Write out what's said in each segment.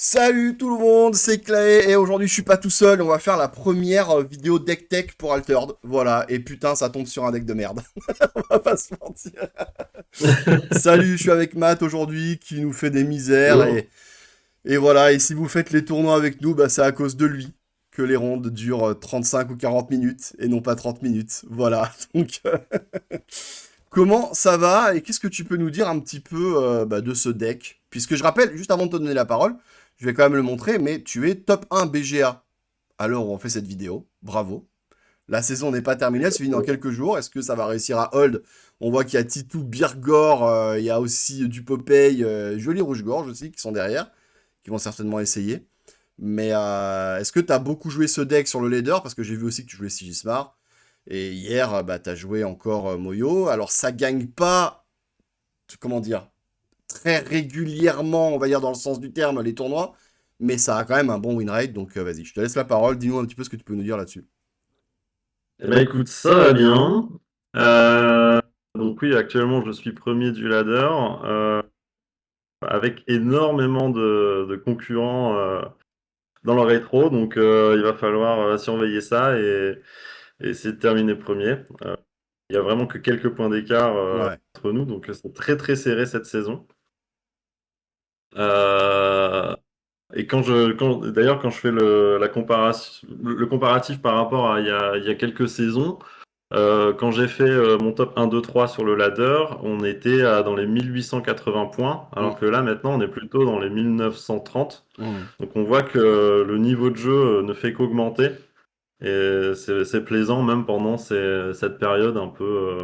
Salut tout le monde, c'est Clay et aujourd'hui je suis pas tout seul, on va faire la première vidéo deck tech pour Altered. Voilà, et putain ça tombe sur un deck de merde, on va pas se mentir. Salut, je suis avec Matt aujourd'hui qui nous fait des misères Hello. et voilà, et si vous faites les tournois avec nous, bah c'est à cause de lui que les rondes durent 35 ou 40 minutes et non pas 30 minutes. Voilà, donc comment ça va et qu'est-ce que tu peux nous dire un petit peu de ce deck? Puisque je rappelle, juste avant de te donner la parole, je vais quand même le montrer, mais tu es top 1 BGA à l'heure où on fait cette vidéo. Bravo. La saison n'est pas terminée, elle se finit dans quelques jours. Est-ce que ça va réussir à hold? On voit qu'il y a Titou, Birgor, il y a aussi du Popeye, Joli Rouge-Gorge aussi qui sont derrière, qui vont certainement essayer. Mais est-ce que tu as beaucoup joué ce deck sur le leader? Parce que j'ai vu aussi que tu jouais Sigismar. Et hier, bah, tu as joué encore Moyo. Alors ça gagne pas, comment dire, très régulièrement, on va dire dans le sens du terme, les tournois, mais ça a quand même un bon win rate, donc vas-y, je te laisse la parole, dis-nous un petit peu ce que tu peux nous dire là-dessus. Eh ben écoute, ça va bien. Euh, donc oui, actuellement je suis premier du ladder avec énormément de concurrents dans le rétro, donc il va falloir surveiller ça et essayer de terminer premier. Il y a vraiment que quelques points d'écart Ouais. entre nous, donc c'est très très serré cette saison. Euh, et d'ailleurs quand je fais le comparatif par rapport à il y a quelques saisons. Quand j'ai fait mon top 1, 2, 3 sur le ladder, on était dans les 1880 points, alors Mm, que là maintenant on est plutôt dans les 1930. mm. Donc on voit que le niveau de jeu ne fait qu'augmenter et c'est plaisant même pendant cette période un peu,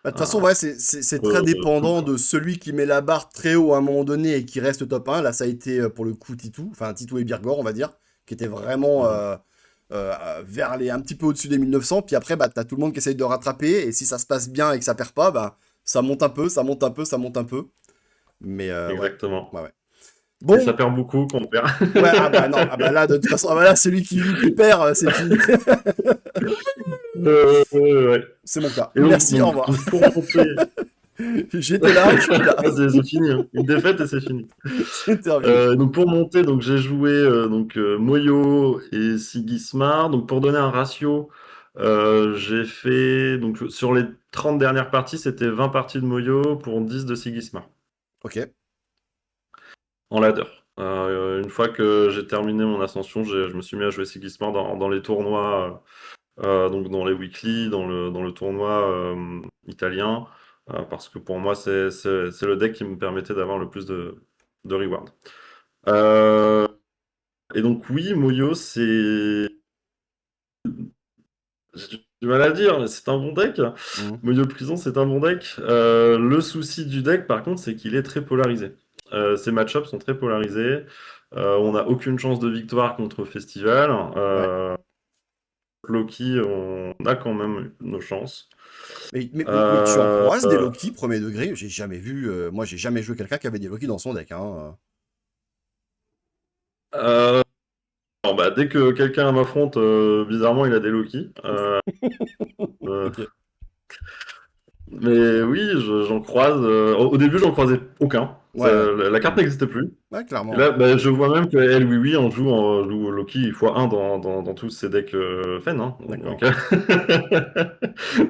Bah, de toute façon, un ouais, c'est très floue, dépendant quoi. de celui qui met la barre très haut à un moment donné et qui reste top 1. Là, ça a été pour le coup Titou, enfin Titou et Birgor, on va dire, qui étaient vraiment Mhm. vers les un petit peu au-dessus des 1900. Puis après, bah, t'as tout le monde qui essaye de rattraper. Et si ça se passe bien et que ça perd pas, bah, ça monte un peu, ça monte un peu, ça monte un peu. Mais ouais, Exactement. ouais, ouais. Et ça Bon, perd beaucoup quand on perd. ouais, ah bah non, ah bah là, de toute façon, ah bah là, celui qui joue qui perd, c'est fini. Ouais. C'est mon cas. Et donc, Merci, au donc, revoir. donc pour monter, J'étais là, je suis plus là. c'est fini, hein. Une défaite et c'est fini. C'est terminé. Donc pour monter, donc j'ai joué Moyo et Sigismar. Donc pour donner un ratio, j'ai fait donc sur les 30 dernières parties, c'était 20 parties de Moyo pour 10 de Sigismar Ok. en ladder. Une fois que j'ai terminé mon ascension, je me suis mis à jouer Sigismar dans les tournois, donc dans les weekly, dans le tournoi italien, parce que pour moi c'est le deck qui me permettait d'avoir le plus de reward. Euh, Et donc oui, Moyo, j'ai du mal à dire, mais c'est un bon deck. Mhm. Moyo Prison, c'est un bon deck. Le souci du deck, par contre, c'est qu'il est très polarisé. Ses match-ups sont très polarisés. On n'a aucune chance de victoire contre Festival. Ouais. Loki, on a quand même nos chances. Mais tu en Euh, croises des Loki premier degré? J'ai jamais vu. Moi, j'ai jamais joué quelqu'un qui avait des Loki dans son deck. Hein. euh, bon, bah, dès que quelqu'un m'affronte, bizarrement, il a des Loki. Euh, Ok. Mais oui, j'en croise. Au début, j'en croisais aucun. Ouais, ouais. La carte Mhm. n'existait plus. Ouais, Et clairement, ouais. là, bah, je vois même que elle, oui, oui, joue Loki x1 dans tous ses decks Fen. Hein. Donc, D'accord.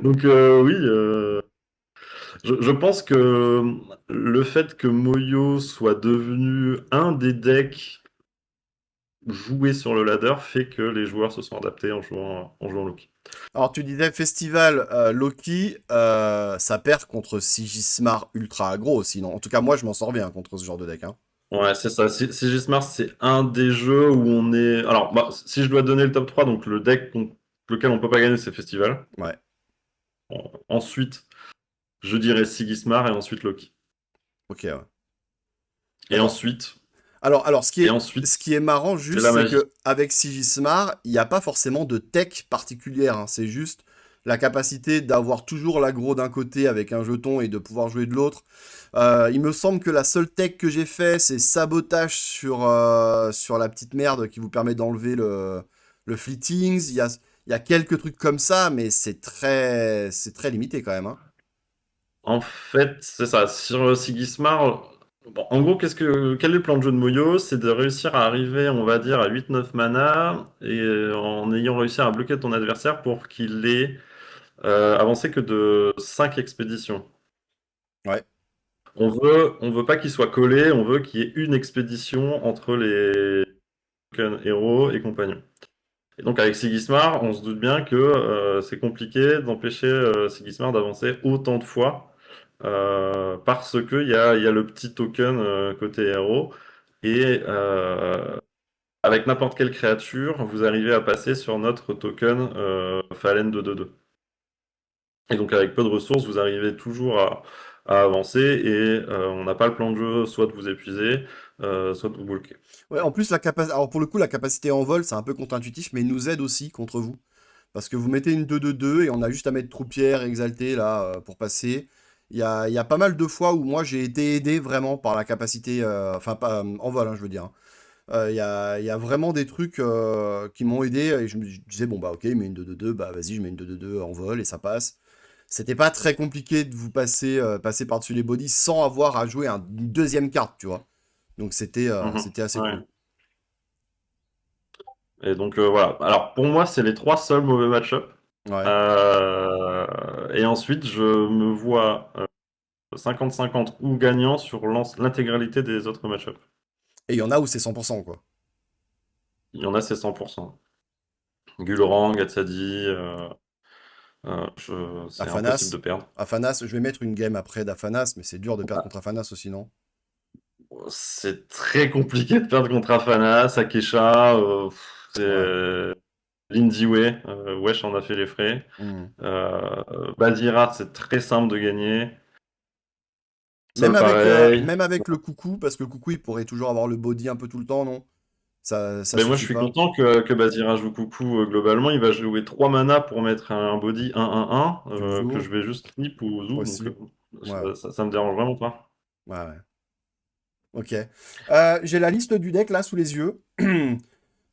donc oui, je pense que le fait que Moyo soit devenu un des decks joués sur le ladder fait que les joueurs se sont adaptés en jouant Loki. Alors, tu disais Festival Loki, ça perd contre Sigismar Ultra Aggro aussi, non? En tout cas, moi, je m'en sors bien contre ce genre de deck. Hein. Ouais, c'est ça. Sigismar, c'est un des jeux où on est. Alors, bah, si je dois donner le top 3, donc le deck contre lequel on peut pas gagner, c'est Festival. Ouais. Ensuite, je dirais Sigismar et ensuite Loki. Ok, ouais. Et D'accord. ensuite, Alors, et ce ensuite, qui est marrant c'est juste, la c'est magie. que avec Sigismar, il n'y a pas forcément de tech particulière. Hein. C'est juste la capacité d'avoir toujours l'aggro d'un côté avec un jeton et de pouvoir jouer de l'autre. Il me semble que la seule tech que j'ai fait, c'est sabotage sur la petite merde qui vous permet d'enlever le fleetings. Il y a quelques trucs comme ça, mais c'est très limité quand même. Hein. En fait, c'est ça. Sur Sigismar, Bon, en gros, quel est le plan de jeu de Moyo? C'est de réussir à arriver, on va dire, à 8-9 mana et en ayant réussi à bloquer ton adversaire pour qu'il ait avancé que de 5 expéditions. Ouais. On veut pas qu'il soit collé, on veut qu'il y ait une expédition entre les héros et compagnons. Et donc avec Sigismar, on se doute bien que c'est compliqué d'empêcher Sigismar d'avancer autant de fois parce qu'il y a le petit token côté héros et avec n'importe quelle créature, vous arrivez à passer sur notre token Fallen de 2-2. Et donc avec peu de ressources, vous arrivez toujours à avancer et on n'a pas le plan de jeu soit de vous épuiser, soit de vous bloquer. Ouais, en plus, alors pour le coup, la capacité en vol, c'est un peu contre-intuitif, mais il nous aide aussi contre vous. Parce que vous mettez une 2-2-2 et on a juste à mettre troupière, exalté là pour passer. Il y a pas mal de fois où moi j'ai été aidé vraiment par la capacité, enfin pas en vol, hein, je veux dire, hein. Il y a vraiment des trucs qui m'ont aidé et je disais, bon bah ok, il met une 2-2-2, bah vas-y, je mets une 2-2-2 en vol et ça passe. C'était pas très compliqué de vous passer par-dessus les bodies sans avoir à jouer une deuxième carte, tu vois. Donc Mhm. c'était assez Ouais. cool. Et donc voilà. Alors pour moi, c'est les trois seuls mauvais match-up. Ouais. Et ensuite, je me vois 50-50 ou gagnant sur l'intégralité des autres match-up. Et il y en a où c'est 100%, quoi. Il y en a, c'est 100%. Gulorang, Gatsadi, c'est impossible de Afanas. perdre. Afanas, je vais mettre une game après d'Afanas, mais c'est dur de perdre contre Afanas aussi, non? C'est très compliqué de perdre contre Afana, Sakesha, Ouais. c'est Lindsay Way, Wesh en a fait les frais. Hmm. Bazira, c'est très simple de gagner. Même avec, Pareil. même avec le coucou, parce que le coucou, il pourrait toujours avoir le body un peu tout le temps, non? Ça Mais moi, je suffit suis pas? content que Bazira joue coucou globalement. Il va jouer 3 mana pour mettre un body 1-1-1 Tu le que joues je vais juste snip ou zoo. Donc, aussi? Ouais, ça me dérange vraiment pas. ouais, ouais. Ok. J'ai la liste du deck là sous les yeux.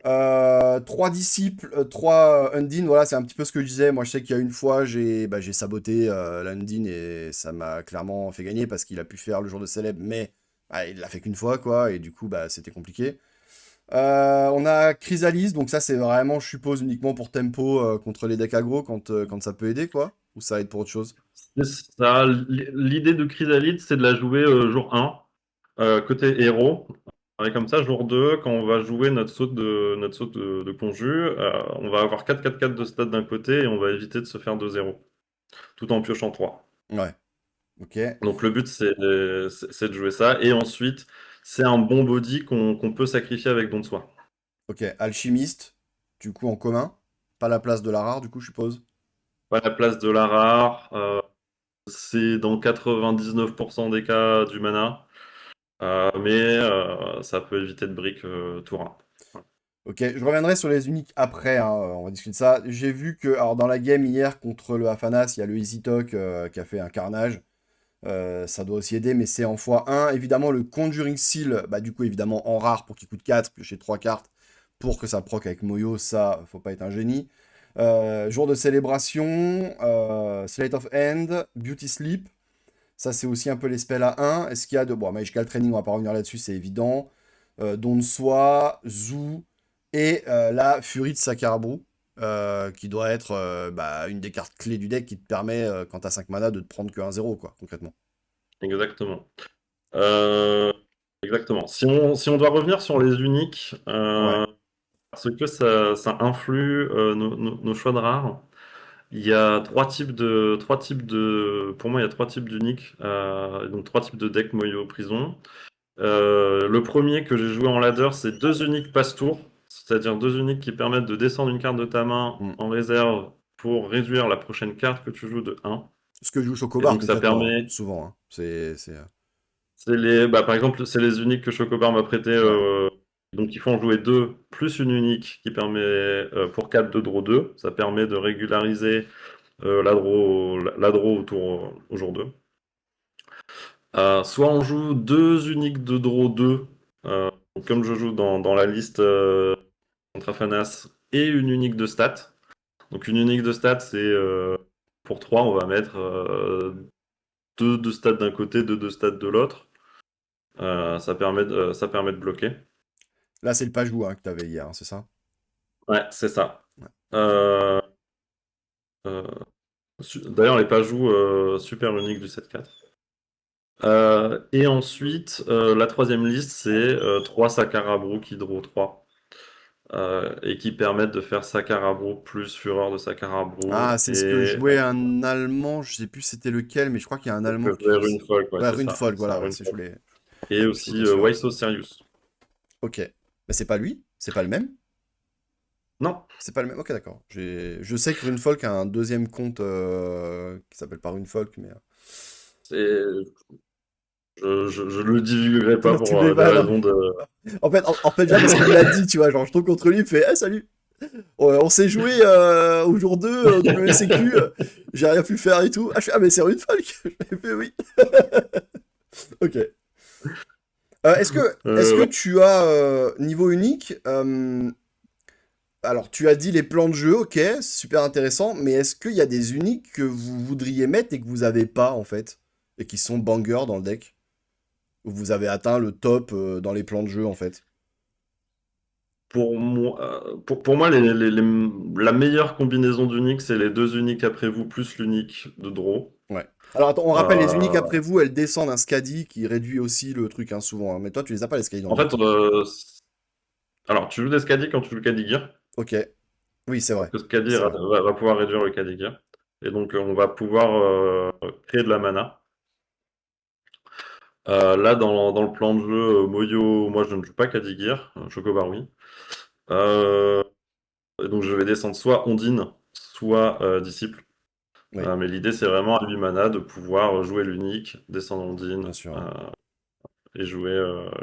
Trois disciples, trois Undine, voilà, c'est un petit peu ce que je disais. Moi, je sais qu'il y a une fois, j'ai saboté l'Undine et ça m'a clairement fait gagner parce qu'il a pu faire le jour de célèbre, mais il l'a fait qu'une fois, quoi, et du coup, bah, c'était compliqué. On a Chrysalis, donc ça, c'est vraiment, je suppose, uniquement pour tempo contre les decks aggro quand ça peut aider, quoi, ou ça aide pour autre chose. C'est ça, l'idée de Chrysalide, c'est de la jouer jour 1, côté héros. Et comme ça, jour 2, quand on va jouer notre saut de conjure, on va avoir 4-4-4 de stade d'un côté et on va éviter de se faire 2-0, tout en piochant 3. Ouais, ok. Donc le but, c'est de jouer ça. Et ensuite, c'est un bon body qu'on peut sacrifier avec don de soi. Ok, Alchimiste, du coup, en commun. Pas la place de la rare, du coup, je suppose. Pas la place de la rare, c'est dans 99% des cas du mana, mais ça peut éviter de brick tour 1. Ok, je reviendrai sur les uniques après, hein, on va discuter de ça. J'ai vu que, alors dans la game hier contre le Afanas, il y a le Easy Talk qui a fait un carnage. Ça doit aussi aider, mais c'est en x1. Évidemment, le Conjuring Seal, bah du coup, évidemment, en rare pour qu'il coûte 4, piocher 3 cartes pour que ça proc avec Moyo, ça, faut pas être un génie. Jour de célébration, Slate of Hand, Beauty Sleep. Ça, c'est aussi un peu les spells à 1. Est-ce qu'il y a de... Bon, Magical Training, on va pas revenir là-dessus, c'est évident. Don de Soi, Zoo, et la Furie de Sakarabru, qui doit être bah, une des cartes clés du deck qui te permet, quand t'as 5 mana, de te prendre que 1-0, quoi, concrètement. Exactement. Euh, exactement. Si on doit revenir sur les uniques, Ouais. parce que ça influe nos choix de rares, il y a pour moi, il y a trois types d'uniques, donc trois types de decks Moyo Prison. Le premier que j'ai joué en ladder, c'est deux uniques passe-tour, c'est-à-dire deux uniques qui permettent de descendre une carte de ta main Mm. en réserve pour réduire la prochaine carte que tu joues de 1. Ce que joue Et Chocobar, donc ça concrètement, hein, permet, souvent, hein. par exemple, c'est les uniques que Chocobar m'a prêté. Ouais. Donc il faut en jouer deux, plus une unique qui permet pour 4 de draw 2. Ça permet de régulariser la draw au jour 2. Soit on joue deux uniques de draw 2, donc comme je joue dans la liste contre Afanas, et une unique de stat. Donc une unique de stat, c'est pour 3, on va mettre deux de stat d'un côté, deux de stat de l'autre. Ça permet de bloquer. Là, c'est le Pajou hein, que t'avais hier, hein, c'est ça? Ouais, c'est ça. Ouais. Euh, euh, D'ailleurs, les Pajou super unique du 7-4. Et ensuite, la troisième liste, c'est 3 Sakarabro Hydro 3. Et qui permettent de faire Sakarabro plus Fureur de Ah, Sakarabro c'est ce que et jouait un Allemand, je sais plus c'était lequel, mais je crois qu'il y a un Allemand que qui jouer joue ça. Runefolk, ouais, Ouais, c'est ça. Runefolk, C'est un voilà, ouais, c'est je Runefolk. voulais, Et j'étais aussi pas sûr. Waiso Sirius. Ok. Mais c'est pas lui? C'est pas le même? Non, C'est pas le même? Ok, d'accord. Je sais que Runefolk a un deuxième compte qui s'appelle pas Runefolk, mais... c'est je le divulguerai pas Tu pour l'es des pas, non. raisons de. En fait, déjà parce qu'il me l'a dit, tu vois, genre je tombe contre lui, il fait «Ah, salut! On s'est joué au jour 2 au WCQ, j'ai rien pu faire et tout. Ah, je fais, ah mais c'est Runefolk!» Je fais oui. Ok. Est-ce que Ouais. tu as, niveau unique, alors tu as dit les plans de jeu, ok, super intéressant, mais est-ce qu'il y a des uniques que vous voudriez mettre et que vous avez pas en fait? Et qui sont bangers dans le deck? Où vous avez atteint le top dans les plans de jeu en fait? Pour moi la meilleure combinaison d'uniques, c'est les deux uniques après vous, plus l'unique de Draw. Ouais. Alors attends, on rappelle les uniques Euh, après vous, elles descendent un Scadi qui réduit aussi le truc hein, souvent, hein. Mais toi tu les as pas les Scadi dans en le fait, deck. alors tu joues des Skadi quand tu joues Kadigir, Ok. Oui, c'est parce vrai. que Skadi C'est vrai. va pouvoir réduire le Kadigir. Et donc on va pouvoir créer de la mana. Là, dans le plan de jeu, Moyo, moi je ne joue pas Kadigir, Chocobar oui. Euh, et donc je vais descendre soit Ondine, soit Disciple. Oui, Mais l'idée c'est vraiment à 8 mana de pouvoir jouer l'unique, descendre bien Ondine sûr. Ouais. et jouer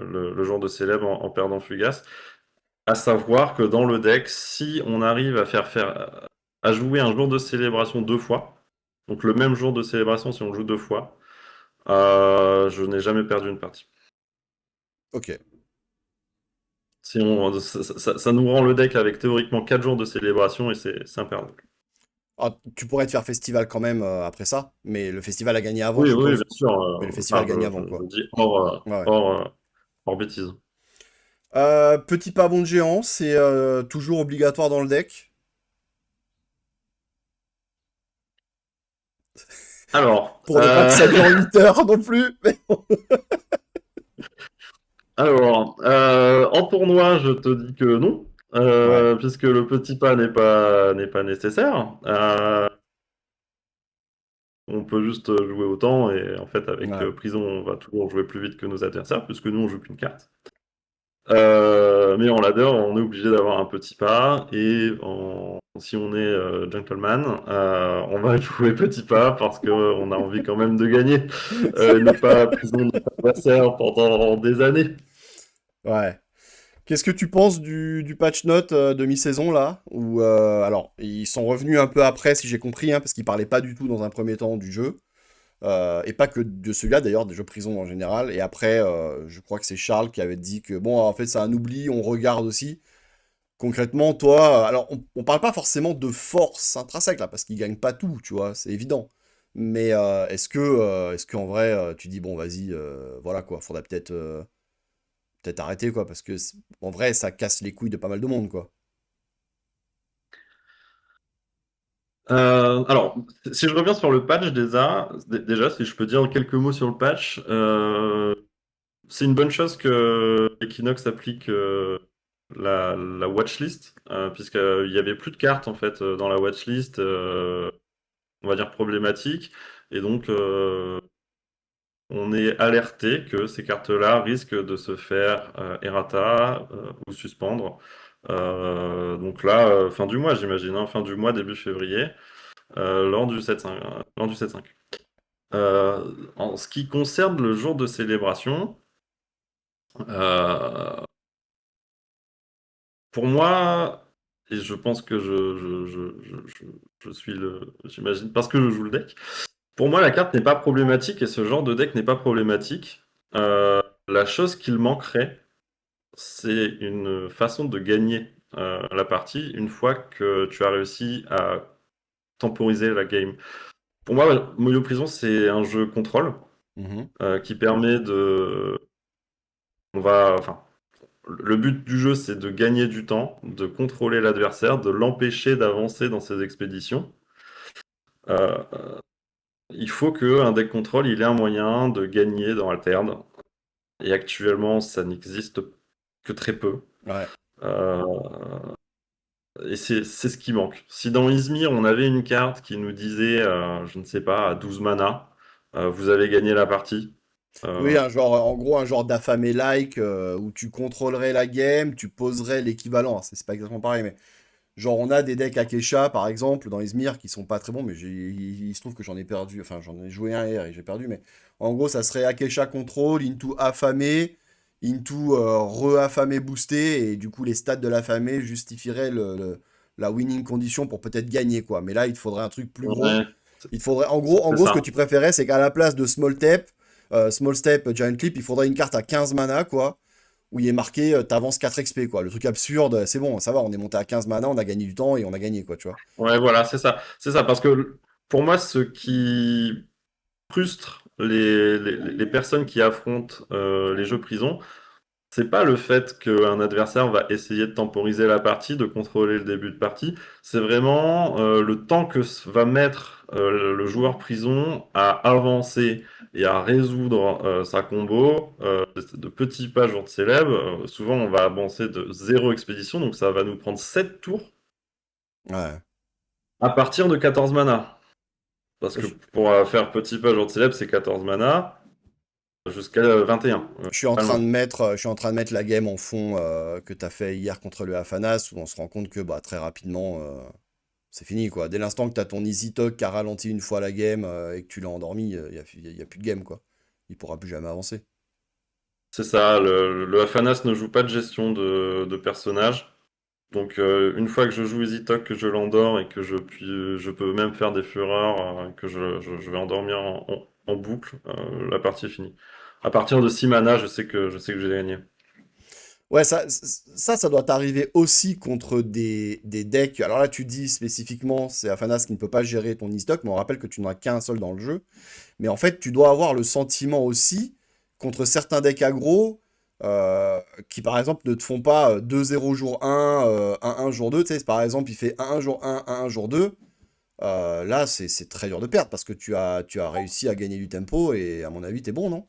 le genre de célèbre en perdant Fugace. À savoir que dans le deck, si on arrive à jouer un jour de célébration deux fois, donc le même jour de célébration si on le joue deux fois, je n'ai jamais perdu une partie. Ok. Si on, ça nous rend le deck avec théoriquement 4 jours de célébration et c'est imperdable. Ah, tu pourrais te faire festival quand même après ça, mais le festival a gagné avant, Oui, je oui, suppose. bien sûr. Mais le festival Enfin, gagne avant, je quoi. dis Ouais, ouais. hors bêtise. Petit pavon de géant, c'est toujours obligatoire dans le deck. Alors, Pour ne pas que ça dure 8 heures non plus. en tournoi, je te dis que non, Ouais, puisque le petit pas n'est pas nécessaire. On peut juste jouer autant et en fait avec ouais. prison, on va toujours jouer plus vite que nos adversaires, puisque nous on joue qu'une carte. Mais en ladder, on est obligé d'avoir un petit pas et si on est gentleman, on va jouer petit pas parce qu'on a envie quand même de gagner, ne pas prison notre adversaire pendant des années. Ouais. Qu'est-ce que tu penses du patch note de mi-saison là? Où, alors, ils sont revenus un peu après, si j'ai compris, hein, parce qu'ils parlaient pas du tout dans un premier temps du jeu. Et pas que de celui-là d'ailleurs, des jeux prison en général. Et après, je crois que c'est Charles qui avait dit que bon, en fait, c'est un oubli, on regarde aussi. Concrètement, toi, alors on parle pas forcément de force intrinsèque là, parce qu'ils gagnent pas tout, tu vois, c'est évident. Mais est-ce qu'en vrai, tu dis bon, vas-y, voilà quoi, faudrait peut-être arrêter quoi, parce que en vrai, ça casse les couilles de pas mal de monde quoi. Alors, si je reviens sur le patch déjà, si je peux dire quelques mots sur le patch, c'est une bonne chose que Equinox applique la watchlist, puisqu'il y avait plus de cartes en fait dans la watchlist, on va dire problématiques, et donc on est alerté que ces cartes-là risquent de se faire errata ou suspendre. Donc là, fin du mois, j'imagine, hein, fin du mois, début février, lors du 7-5. Lors du 7-5. En ce qui concerne le jour de célébration, euh, pour moi, et je pense que je suis j'imagine, parce que je joue le deck, pour moi la carte n'est pas problématique et ce genre de deck n'est pas problématique. La chose qu'il manquerait, c'est une façon de gagner la partie une fois que tu as réussi à temporiser la game. Pour moi, Moyo Prison, c'est un jeu contrôle Mhm. qui permet de enfin, le but du jeu, c'est de gagner du temps, de contrôler l'adversaire, de l'empêcher d'avancer dans ses expéditions. Euh, il faut qu'un deck control, il ait un moyen de gagner dans Altered. Et actuellement, ça n'existe que très peu. Ouais. Euh, et c'est ce qui manque. Si dans Izmir, on avait une carte qui nous disait, je ne sais pas, à 12 mana, vous avez gagné la partie. Oui, Euh, un genre, en gros, un genre d'affamé-like où tu contrôlerais la game, tu poserais l'équivalent. C'est pas exactement pareil, mais genre, on a des decks Akesha, par exemple, dans Izmir, qui sont pas très bons, mais il se trouve que j'en ai perdu. Enfin, j'en ai joué un hier et j'ai perdu, mais en gros, ça serait Akesha Control, into affamé, into re-affamé boosté, et du coup, les stats de l'affamé justifieraient la winning condition pour peut-être gagner, quoi. Mais là, il te faudrait un truc plus gros. ouais, Il te faudrait, en c'est gros, ce que ça. tu préférais, c'est qu'à la place de Small Step, Giant Clip, il faudrait une carte à 15 mana, quoi, où il est marqué t'avances 4 XP, quoi. Le truc absurde, c'est bon, ça va, on est monté à 15 mana, on a gagné du temps et on a gagné, quoi, tu vois. Ouais, voilà, c'est ça. C'est ça, parce que pour moi, ce qui frustre les personnes qui affrontent les jeux prison, c'est pas le fait qu'un adversaire va essayer de temporiser la partie, de contrôler le début de partie, c'est vraiment le temps que va mettre le joueur prison à avancer et à résoudre sa combo de petits pas jour de célèbre. Souvent, on va avancer de 0 expédition, donc ça va nous prendre 7 tours Ouais. à partir de 14 mana. Parce que Je, pour faire petit pas jour de célèbre, c'est 14 mana jusqu'à 21. je suis en Pas train de loin. mettre, je suis en train de mettre la game en fond que t'as fait hier contre le Hafanas, où on se rend compte que bah, très rapidement, c'est fini, quoi. Dès l'instant que t'as ton Easy Talk qui a ralenti une fois la game et que tu l'as endormi, y a plus de game, quoi. Il pourra plus jamais avancer. C'est ça, le Afanas ne joue pas de gestion de personnages. Donc une fois que je joue Easy Talk, que je l'endors et que je peux même faire des fureurs, que je vais endormir en boucle, la partie est finie. À partir de 6 mana, je sais que j'ai gagné. Ouais, ça doit t'arriver aussi contre des decks. Alors là, tu dis spécifiquement, c'est Afanas qui ne peut pas gérer ton e-stock, mais on rappelle que tu n'en as qu'un seul dans le jeu. Mais en fait, tu dois avoir le sentiment aussi, contre certains decks aggro, qui par exemple ne te font pas 2-0 jour 1, 1-1 jour 2. Tu sais, par exemple, il fait 1-1 jour 1, 1-1 jour 2. Là, c'est très dur de perdre parce que tu as réussi à gagner du tempo et à mon avis, t'es bon, non?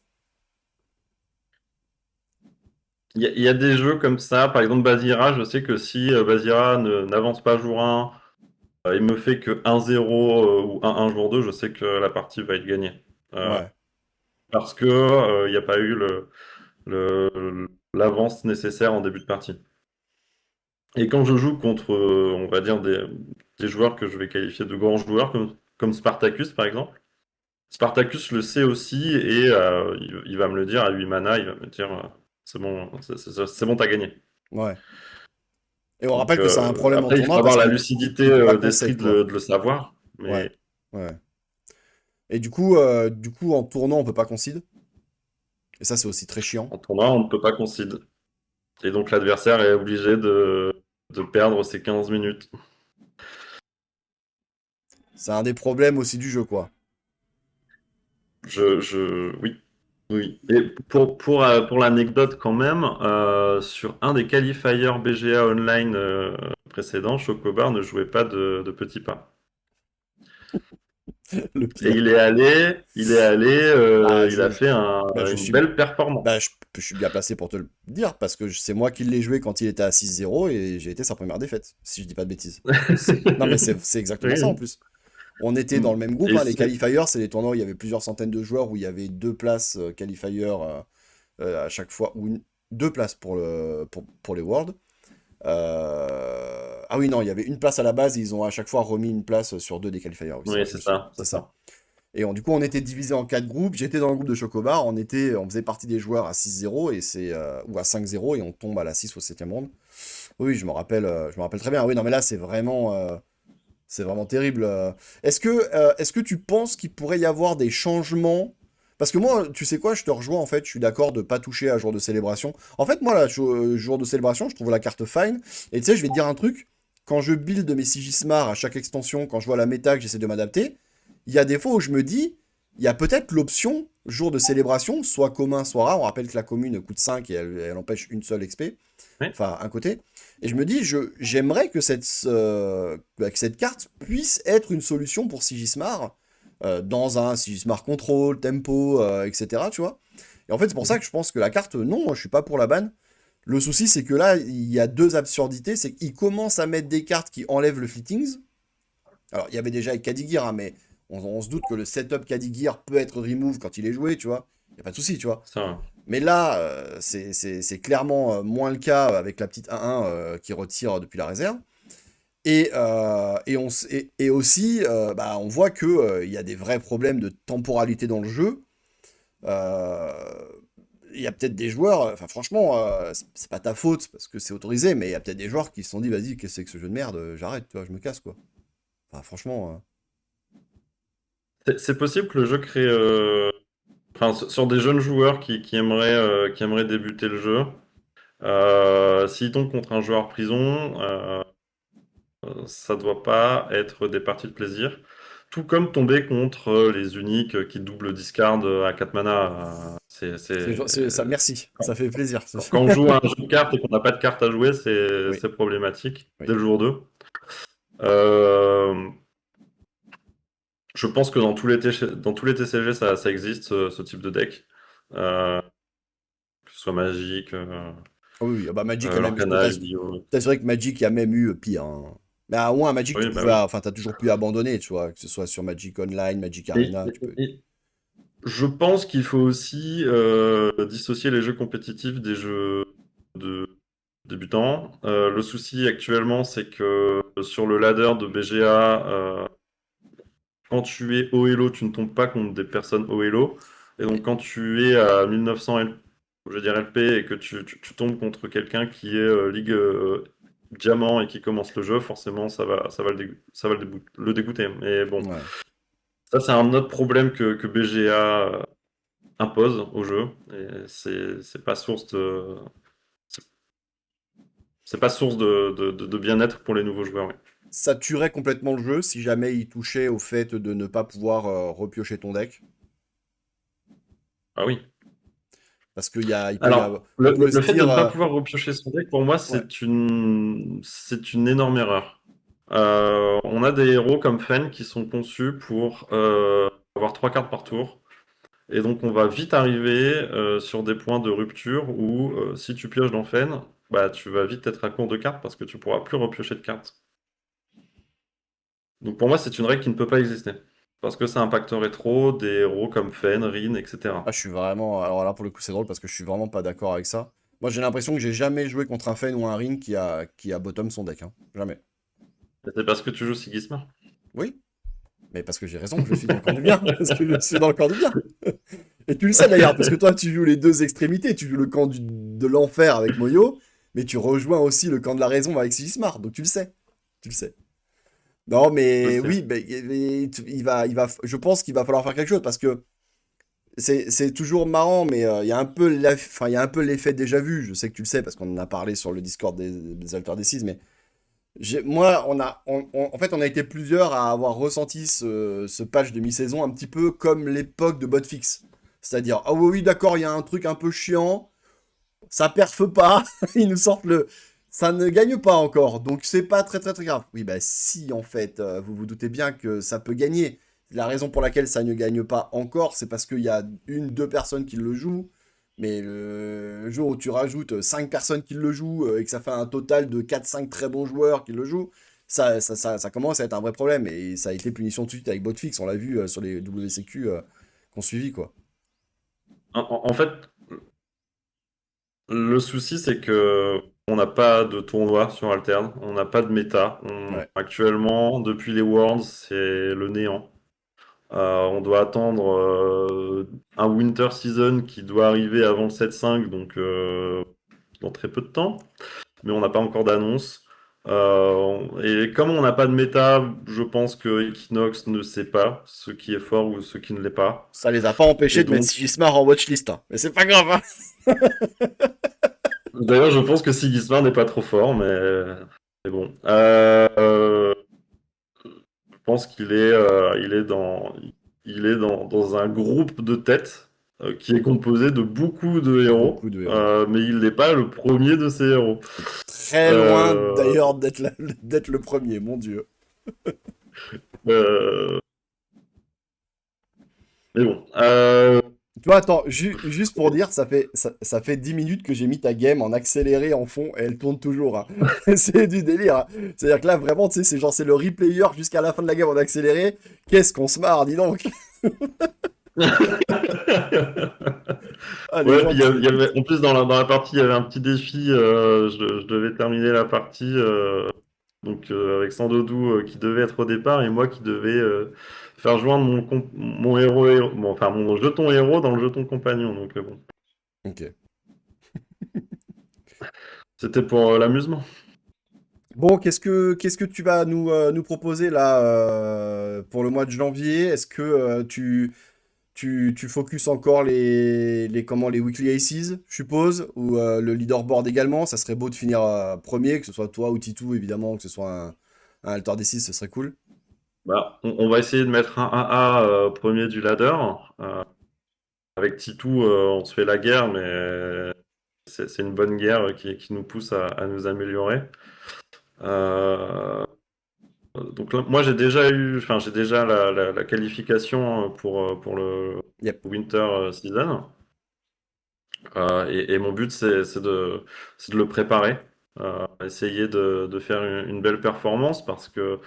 Il y a des jeux comme ça, par exemple Bazira, je sais que si Bazira n'avance pas jour 1, il me fait que 1-0 ou 1-1 jour 2, je sais que la partie va être gagnée. Euh, Ouais, parce que il n'y a pas eu l'avance nécessaire en début de partie. Et quand je joue contre, on va dire, des joueurs que je vais qualifier de grands joueurs, comme Spartacus par exemple, Spartacus le sait aussi et il va me le dire à 8 mana, il va me dire c'est bon, c'est bon, t'as gagné. ouais. Et on Donc rappelle que c'est un problème en après, il faut tournoi parce avoir la qu'il lucidité il peut pas d'esprit concède, quoi. de le savoir, Ouais, mais ouais. Et du coup, en tournoi, on peut pas concede. Et ça, c'est aussi très chiant. en tournoi, on ne peut pas concede. Et donc l'adversaire est obligé de perdre ses 15 minutes. C'est un des problèmes aussi du jeu, quoi. Oui, oui. Et pour l'anecdote quand même, sur un des qualifiers BGA online précédents, Chocobar ne jouait pas de petits pas. Le Et pire. Bah, il a fait bah, je une suis, belle performance. je suis bien placé pour te le dire parce que c'est moi qui l'ai joué quand il était à 6-0 et j'ai été sa première défaite, si je dis pas de bêtises. Non, mais c'est exactement ça en Oui. plus. On était dans le même groupe, Et hein, les qualifiers, c'est des tournois où il y avait plusieurs centaines de joueurs, où il y avait deux places qualifiers à chaque fois, ou deux places pour les Worlds. Ah oui, non, il y avait une place à la base, et ils ont à chaque fois remis une place sur deux des qualifiers. Oui, c'est oui, vrai, je c'est me souviens, ça, c'est c'est ça. ça. Et du coup, on était divisé en quatre groupes. J'étais dans le groupe de Chocobar, on faisait partie des joueurs à 6-0 ou à 5-0 et on tombe à la 6 ou 7e ronde. Oui, je me rappelle très bien. Oui, non, mais là, c'est vraiment terrible. Est-ce que tu penses qu'il pourrait y avoir des changements? Parce que moi, tu sais quoi, je te rejoins en fait, je suis d'accord de pas toucher à jour de célébration. En fait, moi, là, jour de célébration, je trouve la carte fine. Et tu sais, je vais te dire un truc, quand je build mes Sigismar à chaque extension, quand je vois la méta, que j'essaie de m'adapter, il y a des fois où je me dis, il y a peut-être l'option, jour de célébration, soit commun, soit rare. On rappelle que la commune coûte 5 et elle empêche une seule XP, Oui, enfin un côté. Et je me dis, j'aimerais que cette carte puisse être une solution pour Sigismar, dans un Sigismar Control, Tempo, etc. Tu vois? Et en fait, c'est pour ça que je pense que la carte, non, moi, je suis pas pour la ban. Le souci, c'est que là, il y a deux absurdités. C'est qu'il commence à mettre des cartes qui enlèvent le Fleetings. Alors, il y avait déjà avec Kadigir, hein, mais on se doute que le setup Kadigir peut être remove quand il est joué, tu vois. Il n'y a pas de souci, tu vois. ça va. Mais là, c'est clairement moins le cas avec la petite 1-1 qui retire depuis la réserve. Et aussi, bah, on voit que il y a des vrais problèmes de temporalité dans le jeu. Euh, Il y a peut-être des joueurs, enfin franchement, c'est pas ta faute parce que c'est autorisé, mais il y a peut-être des joueurs qui se sont dit, vas-y, qu'est-ce que c'est que ce jeu de merde, j'arrête, tu vois, je me casse, quoi. Enfin, franchement, C'est possible que le jeu crée, enfin, sur des jeunes joueurs qui aimeraient débuter le jeu, s'ils tombent contre un joueur prison, ça doit pas être des parties de plaisir. Tout comme tomber contre les uniques qui double discard à 4 mana. ça, merci, ça fait plaisir. Quand on joue à un jeu de cartes et qu'on n'a pas de cartes à jouer, Oui, c'est problématique oui. dès le jour 2. Euh, je pense que dans tous les TCG, ça existe, ce type de deck. Euh, que ce soit Magic, Ah oui, oui, ah bah Magic a même, je peux Lorcana, Yu-Gi-Oh! t'assurer que Magic a même eu pire, hein. Mais à moins Magic, tu Oui, bah pouvais, oui. enfin, t'as toujours pu abandonner, tu vois, que ce soit sur Magic Online, Magic Et, Arena, tu peux. et- Je pense qu'il faut aussi dissocier les jeux compétitifs des jeux de débutants. Le souci actuellement, c'est que sur le ladder de BGA, quand tu es haut Elo, tu ne tombes pas contre des personnes haut Elo. Et donc Oui, quand tu es à 1900 je veux dire LP et que tu tombes contre quelqu'un qui est Ligue Diamant et qui commence le jeu, forcément le dégoûter. Mais bon, ouais. ça c'est un autre problème que BGA impose au jeu. Et c'est pas source c'est c'est pas source de bien-être pour les nouveaux joueurs. Oui. Ça tuerait complètement le jeu si jamais il touchait au fait de ne pas pouvoir repiocher ton deck. Ah oui. Parce il peut y avoir, Alors, on peut le se fait de dire, ne pas pouvoir repiocher son deck, pour moi, ouais, c'est une énorme erreur. On a des héros comme Fen qui sont conçus pour avoir 3 cartes par tour. Et donc, on va vite arriver sur des points de rupture où, si tu pioches dans Fen, bah, tu vas vite être à court de cartes parce que tu pourras plus repiocher de cartes. Donc, pour moi, c'est une règle qui ne peut pas exister. Parce que ça impacterait trop des héros comme Fen, Rin, ah, etc. je suis vraiment, alors là pour le coup c'est drôle parce que je suis vraiment pas d'accord avec ça. Moi j'ai l'impression que j'ai jamais joué contre un Fen ou un Ring qui a bottom son deck, hein. Jamais. Et c'est parce que tu joues Sigismar. Oui, mais parce que j'ai raison, je suis dans le camp du bien, parce que je suis dans le camp du bien. Et tu le sais d'ailleurs, parce que toi tu joues les deux extrémités, tu joues le camp de l'enfer avec Moyo, mais tu rejoins aussi le camp de la raison avec Sigismar, donc tu le sais. Tu le sais. Non, Je mais sais. oui, je pense qu'il va falloir faire quelque chose parce que c'est toujours marrant, mais il y a un peu enfin, il y a un peu l'effet déjà vu. Je sais que tu le sais parce qu'on en a parlé sur le Discord des Alter Decisions, mais moi, en fait, on a été plusieurs à avoir ressenti ce patch de mi-saison un petit peu comme l'époque de Botfix. C'est-à-dire, ah oui, oui, d'accord, il y a un truc un peu chiant, ça perfe pas, ils nous sortent le. Ça ne gagne pas encore, donc c'est pas très très très grave. Oui, bah si, en fait, vous vous doutez bien que ça peut gagner. La raison pour laquelle ça ne gagne pas encore, c'est parce qu'il y a une, deux personnes qui le jouent. Mais le jour où tu rajoutes 5 personnes qui le jouent et que ça fait un total de quatre cinq très bons joueurs qui le jouent, ça commence à être un vrai problème. Et ça a été punition tout de suite avec Botfix, on l'a vu sur les WCQ qu'on suivit, quoi. En fait, le souci, c'est que on n'a pas de tournoi sur Alterne, on n'a pas de méta. Ouais. Actuellement, depuis les Worlds, c'est le néant. On doit attendre un Winter Season qui doit arriver avant le 7-5, donc dans très peu de temps, mais on n'a pas encore d'annonce. Et comme on n'a pas de méta, je pense que Equinox ne sait pas ce qui est fort ou ce qui ne l'est pas. Ça les a pas Et empêchés de mettre donc, Sigismar en watchlist, hein. Mais c'est pas grave, hein. d'ailleurs, je pense que Sigismund n'est pas trop fort, mais bon. Je pense qu'il est, il est dans. il est dans un groupe de têtes qui est composé de beaucoup de héros, Beaucoup de héros. mais il n'est pas le premier de ces héros. Très loin Euh, d'ailleurs d'être le premier, mon Dieu. euh, mais bon, Tu vois, attends, juste pour dire, ça fait 10 minutes que j'ai mis ta game en accéléré en fond et elle tourne toujours, hein. C'est du délire, hein. C'est-à-dire que là, vraiment, tu sais, c'est genre, c'est le replayer jusqu'à la fin de la game en accéléré. Qu'est-ce qu'on se marre, dis donc. Ah, les ouais, gens puis qui... en plus dans la partie, il y avait un petit défi. Je devais terminer la partie donc avec Sandodou qui devait être au départ et moi qui devais faire joindre mon enfin mon jeton héros dans le jeton compagnon. Donc bon, Ok. c'était pour l'amusement. Bon, qu'est-ce que tu vas nous proposer là pour le mois de janvier? Est-ce que tu focuses encore les Weekly Aces, je suppose, ou le leaderboard également? Ça serait beau de finir premier, que ce soit toi ou Titou, évidemment, que ce soit un Alter des 6, ce serait cool. Bah, on va essayer de mettre un AA premier du ladder. Euh, Avec Titou, on se fait la guerre, mais c'est une bonne guerre qui nous pousse à nous améliorer. Euh, donc là, moi j'ai déjà la qualification pour le Yep. Winter Season. Et mon but c'est de le préparer, essayer de faire une belle performance parce que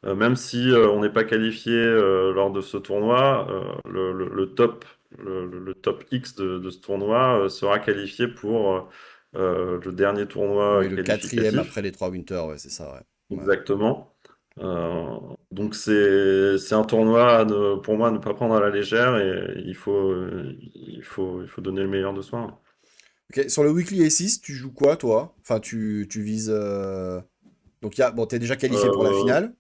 même si on n'est pas qualifié lors de ce tournoi, le top le top X de ce tournoi sera qualifié pour le dernier tournoi Oui, le quatrième qualificatif. après les trois Winter, ouais, c'est ça, ouais. Ouais. Exactement. Euh, donc c'est un tournoi pour moi à ne pas prendre à la légère et il faut donner le meilleur de soi. Ok, sur le Weekly A6, tu joues quoi, toi? Enfin, tu vises... Donc, bon, t'es déjà qualifié pour la Euh, finale.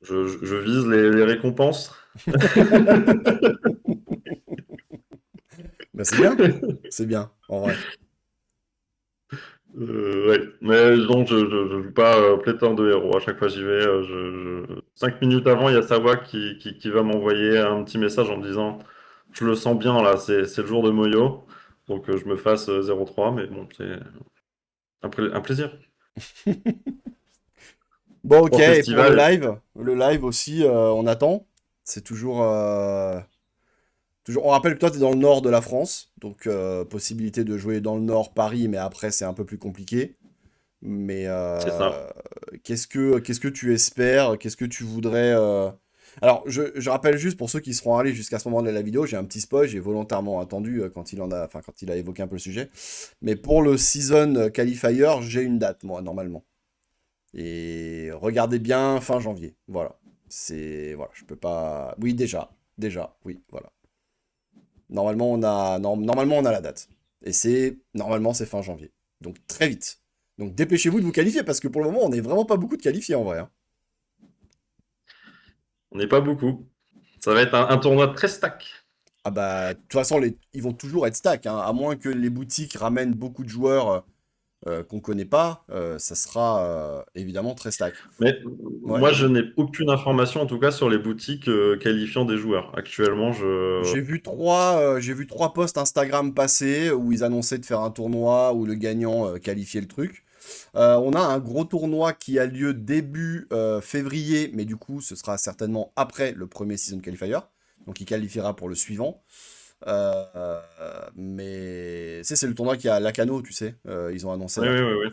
je vise les récompenses. Bah, c'est bien, en vrai. Ouais. Mais donc je joue pas pléthore de héros. À chaque fois j'y vais, 5 minutes avant, il y a Sawa qui va m'envoyer un petit message en me disant je le sens bien là, c'est le jour de Moyo. Donc je me fasse 0-3, mais bon, c'est un plaisir. Bon, ok, Sport et pour festival. le live aussi, on attend. C'est toujours... On rappelle que toi, tu es dans le nord de la France, donc possibilité de jouer dans le nord, Paris, mais après, c'est un peu plus compliqué. Mais C'est ça. qu'est-ce que tu espères? Qu'est-ce que tu voudrais Alors, je rappelle juste pour ceux qui seront allés jusqu'à ce moment de la vidéo, j'ai un petit spoil, j'ai volontairement attendu quand il a évoqué un peu le sujet. Mais pour le season qualifier, j'ai une date, moi, normalement. Et regardez bien fin janvier. Voilà. Voilà, je peux pas. Oui, déjà, oui, voilà. Normalement, on a la date. Et normalement, c'est fin janvier. Donc, très vite. Donc, dépêchez-vous de vous qualifier parce que pour le moment, on n'est vraiment pas beaucoup de qualifiés en vrai, hein. On n'est pas beaucoup. Ça va être un tournoi très stack. Ah bah, de toute façon, ils vont toujours être stack, hein, à moins que les boutiques ramènent beaucoup de joueurs qu'on connaît pas, ça sera évidemment très stack. Mais Ouais, moi, je vas-y. n'ai aucune information, en tout cas, sur les boutiques qualifiant des joueurs. Actuellement, J'ai vu trois posts Instagram passer où ils annonçaient de faire un tournoi où le gagnant qualifiait le truc. On a un gros tournoi qui a lieu début février, mais du coup, ce sera certainement après le premier season qualifier. Donc, il qualifiera pour le suivant. Mais c'est le tournoi qui a Lacano, tu sais. Ils ont annoncé Oui, là. oui, oui, oui.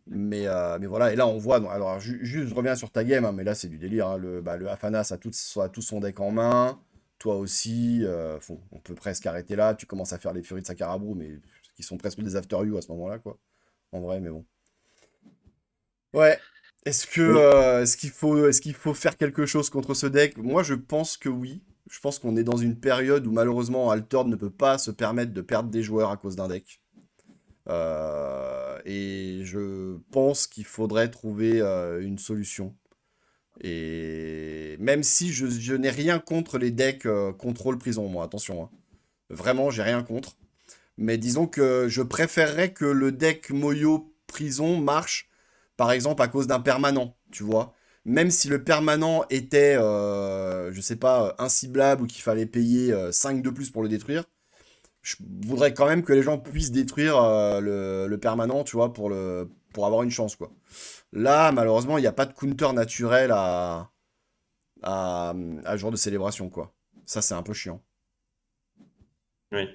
Mais voilà, et là on voit, alors juste je reviens sur ta game, hein, mais là c'est du délire, hein, le Afanas a tout son deck en main, toi aussi, on peut presque arrêter là, tu commences à faire les Furies de Sakarabu, mais qui sont presque des After You à ce moment-là, quoi, en vrai, mais bon. Ouais, est-ce qu'il faut faire quelque chose contre ce deck? Moi je pense que oui, je pense qu'on est dans une période où malheureusement Altered ne peut pas se permettre de perdre des joueurs à cause d'un deck. Et je pense qu'il faudrait trouver une solution. Et même si je n'ai rien contre les decks contrôle prison, moi, attention, hein. Vraiment, j'ai rien contre. Mais disons que je préférerais que le deck Moyo prison marche, par exemple, à cause d'un permanent, tu vois. même si le permanent était, je sais pas, inciblable ou qu'il fallait payer 5 de plus pour le détruire, je voudrais quand même que les gens puissent détruire le permanent, tu vois, pour avoir une chance, quoi. Là, malheureusement, il n'y a pas de counter naturel à, à jour de célébration, quoi. Ça, c'est un peu chiant. Oui.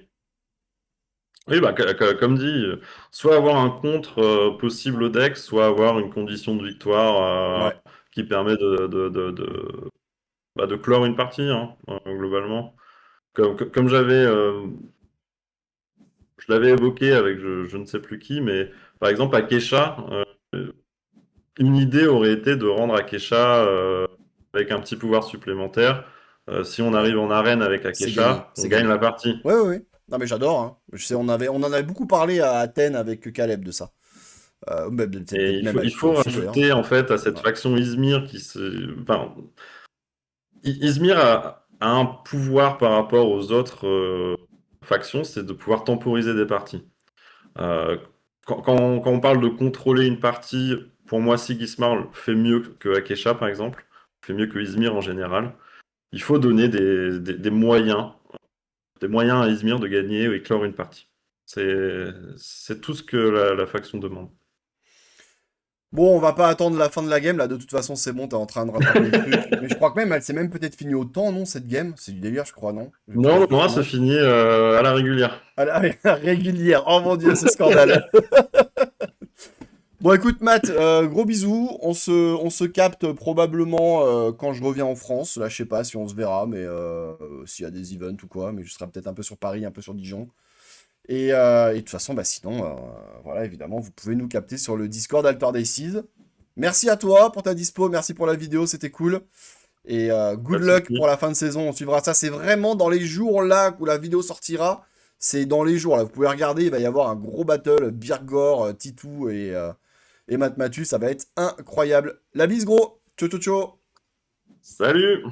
Oui, bah, comme dit, soit avoir un contre possible au deck, soit avoir une condition de victoire Ouais, qui permet de clore une partie, hein, globalement. Comme je l'avais évoqué avec je ne sais plus qui, mais par exemple, Akesha, une idée aurait été de rendre Akesha avec un petit pouvoir supplémentaire. Si on ouais, arrive en arène avec c'est gagné, Akesha, on c'est gagne gagné. la partie. Ouais, ouais, ouais. Non, mais j'adore, hein. Je sais, on en avait beaucoup parlé à Athènes avec Caleb de ça. Mais Et peut-être même il avec toi faut aussi, d'ailleurs. rajouter en fait à cette Ouais. faction Izmir enfin, Izmir a un pouvoir par rapport aux autres factions, c'est de pouvoir temporiser des parties. Euh, quand on parle de contrôler une partie, pour moi, Sigismar fait mieux que Akesha, par exemple, fait mieux que Izmir en général. Il faut donner des moyens à Izmir de gagner et clore une partie. C'est tout ce que la faction demande. Bon, on va pas attendre la fin de la game, là, de toute façon, c'est bon, t'es en train de rattraper le truc. Mais je crois que même, elle s'est même peut-être finie au temps, non, cette game? C'est du délire, je crois, non? Non, Peut-être, non, c'est non? fini à la régulière. À la régulière. Oh mon dieu, c'est scandale. Bon, écoute, Matt, gros bisous. On se capte probablement quand je reviens en France. Là, je sais pas si on se verra, mais s'il y a des events ou quoi. Mais je serai peut-être un peu sur Paris, un peu sur Dijon. Et de toute façon, bah sinon, voilà, évidemment, vous pouvez nous capter sur le Discord Alter Days. Merci à toi pour ta dispo, merci pour la vidéo, c'était cool. Et Pas good de luck pour souci. la fin de saison, on suivra ça. C'est vraiment dans les jours là où la vidéo sortira. C'est dans les jours là, vous pouvez regarder, il va y avoir un gros battle, Birgor, Titou et Matmatu, ça va être incroyable. La bise gros, ciao ciao ciao. Salut!